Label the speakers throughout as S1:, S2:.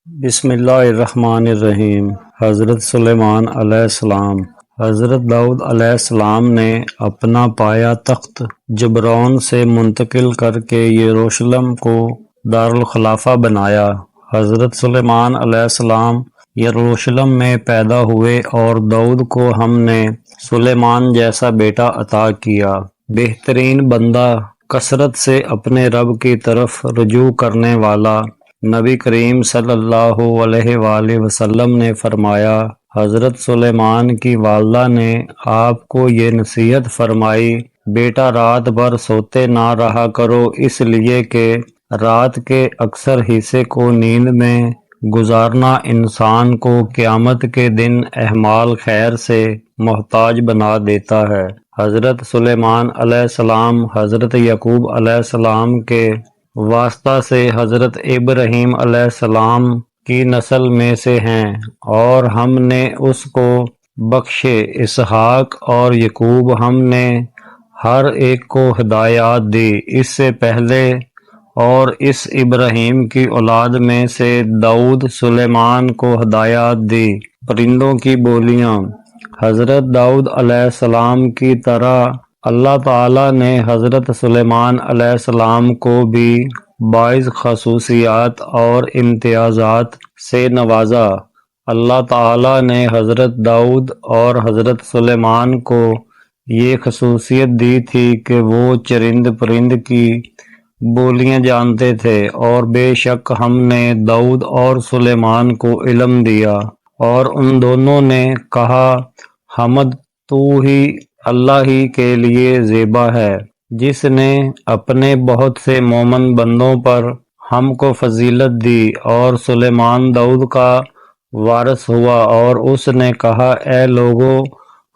S1: بسم اللہ الرحمن الرحیم۔ حضرت سلیمان علیہ السلام۔ حضرت داؤد علیہ السلام نے اپنا پایا تخت جبرون سے منتقل کر کے یروشلم کو دارالخلافہ بنایا۔ حضرت سلیمان علیہ السلام یروشلم میں پیدا ہوئے اور داؤد کو ہم نے سلیمان جیسا بیٹا عطا کیا، بہترین بندہ، کثرت سے اپنے رب کی طرف رجوع کرنے والا۔ نبی کریم صلی اللہ علیہ وآلہ وسلم نے فرمایا، حضرت سلیمان کی والدہ نے آپ کو یہ نصیحت فرمائی، بیٹا رات بھر سوتے نہ رہا کرو، اس لیے کہ رات کے اکثر حصے کو نیند میں گزارنا انسان کو قیامت کے دن اعمال خیر سے محتاج بنا دیتا ہے۔ حضرت سلیمان علیہ السلام حضرت یعقوب علیہ السلام کے واسطہ سے حضرت ابراہیم علیہ السلام کی نسل میں سے ہیں، اور ہم نے اس کو بخشے۔ اسحاق اور یعقوب ہم نے ہر ایک کو ہدایات دی اس سے پہلے، اور اس ابراہیم کی اولاد میں سے داؤد سلیمان کو ہدایات دی۔ پرندوں کی بولیاں۔ حضرت داؤد علیہ السلام کی طرح اللہ تعالیٰ نے حضرت سلیمان علیہ السلام کو بھی باعث خصوصیات اور امتیازات سے نوازا۔ اللہ تعالیٰ نے حضرت داؤد اور حضرت سلیمان کو یہ خصوصیت دی تھی کہ وہ چرند پرند کی بولیاں جانتے تھے، اور بے شک ہم نے داؤد اور سلیمان کو علم دیا، اور ان دونوں نے کہا، حمد تو ہی اللہ ہی کے لیے زیبا ہے، جس نے اپنے بہت سے مومن بندوں پر ہم کو فضیلت دی۔ اور سلیمان داؤد کا وارث ہوا، اور اس نے کہا، اے لوگو،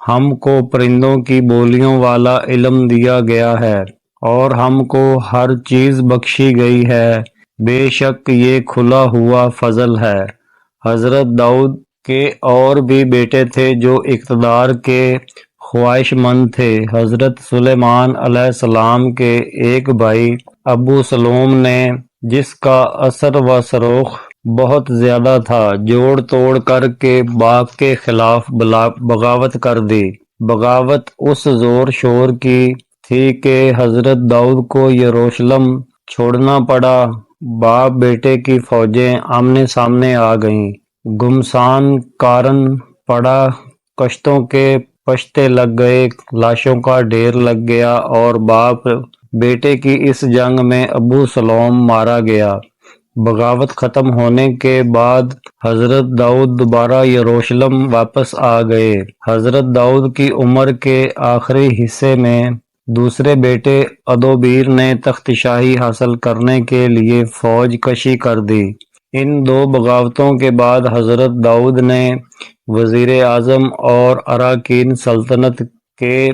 S1: ہم کو پرندوں کی بولیوں والا علم دیا گیا ہے، اور ہم کو ہر چیز بخشی گئی ہے، بے شک یہ کھلا ہوا فضل ہے۔ حضرت داؤد کے اور بھی بیٹے تھے جو اقتدار کے خواہش مند تھے۔ حضرت سلیمان علیہ السلام کے ایک بھائی ابو سلوم نے، جس کا اثر و رسوخ بہت زیادہ تھا، جوڑ توڑ کر کے باپ کے خلاف بغاوت کر دی۔ بغاوت اس زور شور کی تھی کہ حضرت داؤد کو یروشلم چھوڑنا پڑا۔ باپ بیٹے کی فوجیں آمنے سامنے آ گئیں، گھمسان کارن پڑا، کشتوں کے پشتے لگ گئے، لاشوں کا ڈھیر لگ گیا، اور باپ بیٹے کی اس جنگ میں ابو سلوم مارا گیا۔ بغاوت ختم ہونے کے بعد حضرت داؤد دوبارہ یروشلم واپس آ گئے۔ حضرت داؤد کی عمر کے آخری حصے میں دوسرے بیٹے ادوبیر نے تخت شاہی حاصل کرنے کے لیے فوج کشی کر دی۔ ان دو بغاوتوں کے بعد حضرت داؤد نے وزیر اعظم اور اراکین سلطنت کے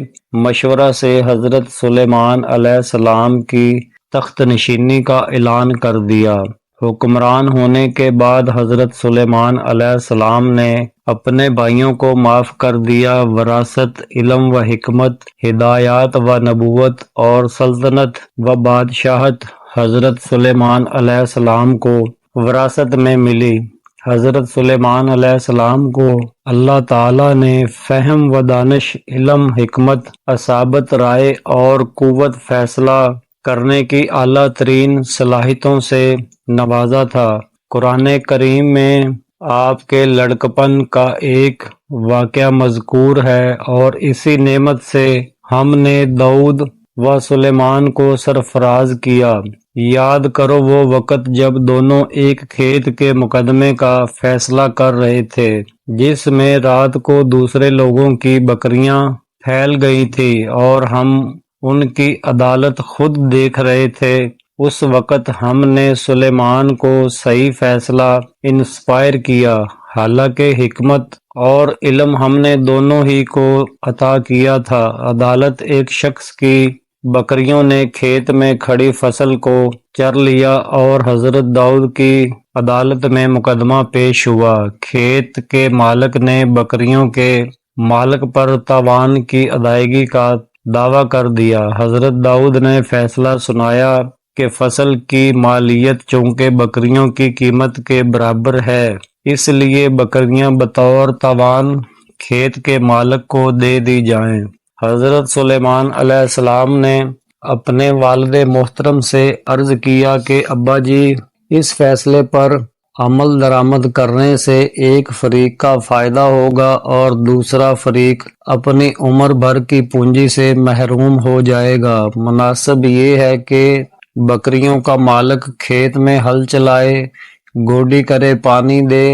S1: مشورہ سے حضرت سلیمان علیہ السلام کی تخت نشینی کا اعلان کر دیا۔ حکمران ہونے کے بعد حضرت سلیمان علیہ السلام نے اپنے بھائیوں کو معاف کر دیا۔ وراثت، علم و حکمت، ہدایات و نبوت اور سلطنت و بادشاہت حضرت سلیمان علیہ السلام کو وراثت میں ملی۔ حضرت سلیمان علیہ السلام کو اللہ تعالیٰ نے فہم و دانش، علم، حکمت، اصابت رائے اور قوت فیصلہ کرنے کی اعلیٰ ترین صلاحیتوں سے نوازا تھا۔ قرآن کریم میں آپ کے لڑکپن کا ایک واقعہ مذکور ہے، اور اسی نعمت سے ہم نے داؤد و سلیمان کو سرفراز کیا۔ یاد کرو وہ وقت جب دونوں ایک کھیت کے مقدمے کا فیصلہ کر رہے تھے، جس میں رات کو دوسرے لوگوں کی بکریاں پھیل گئی تھی، اور ہم ان کی عدالت خود دیکھ رہے تھے۔ اس وقت ہم نے سلیمان کو صحیح فیصلہ انسپائر کیا، حالانکہ حکمت اور علم ہم نے دونوں ہی کو عطا کیا تھا۔ عدالت ایک شخص کی بکریوں نے کھیت میں کھڑی فصل کو چر لیا، اور حضرت داؤد کی عدالت میں مقدمہ پیش ہوا۔ کھیت کے مالک نے بکریوں کے مالک پر تاوان کی ادائیگی کا دعویٰ کر دیا۔ حضرت داؤد نے فیصلہ سنایا کہ فصل کی مالیت چونکہ بکریوں کی قیمت کے برابر ہے، اس لیے بکریاں بطور تاوان کھیت کے مالک کو دے دی جائیں۔ حضرت سلیمان علیہ السلام نے اپنے والد محترم سے عرض کیا کہ ابا جی، اس فیصلے پر عمل درآمد کرنے سے ایک فریق کا فائدہ ہوگا اور دوسرا فریق اپنی عمر بھر کی پونجی سے محروم ہو جائے گا۔ مناسب یہ ہے کہ بکریوں کا مالک کھیت میں ہل چلائے، گوڈی کرے، پانی دے،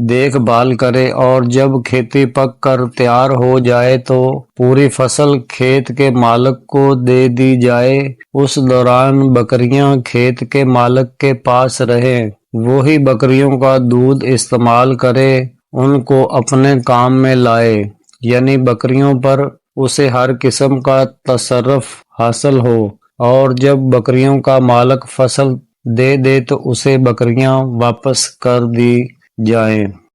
S1: دیکھ بھال کرے، اور جب کھیتی پک کر تیار ہو جائے تو پوری فصل کھیت کے مالک کو دے دی جائے۔ اس دوران بکریاں کھیت کے مالک کے پاس رہیں، وہی بکریوں کا دودھ استعمال کرے، ان کو اپنے کام میں لائے، یعنی بکریوں پر اسے ہر قسم کا تصرف حاصل ہو، اور جب بکریوں کا مالک فصل دے دے تو اسے بکریاں واپس کر دی جائیں۔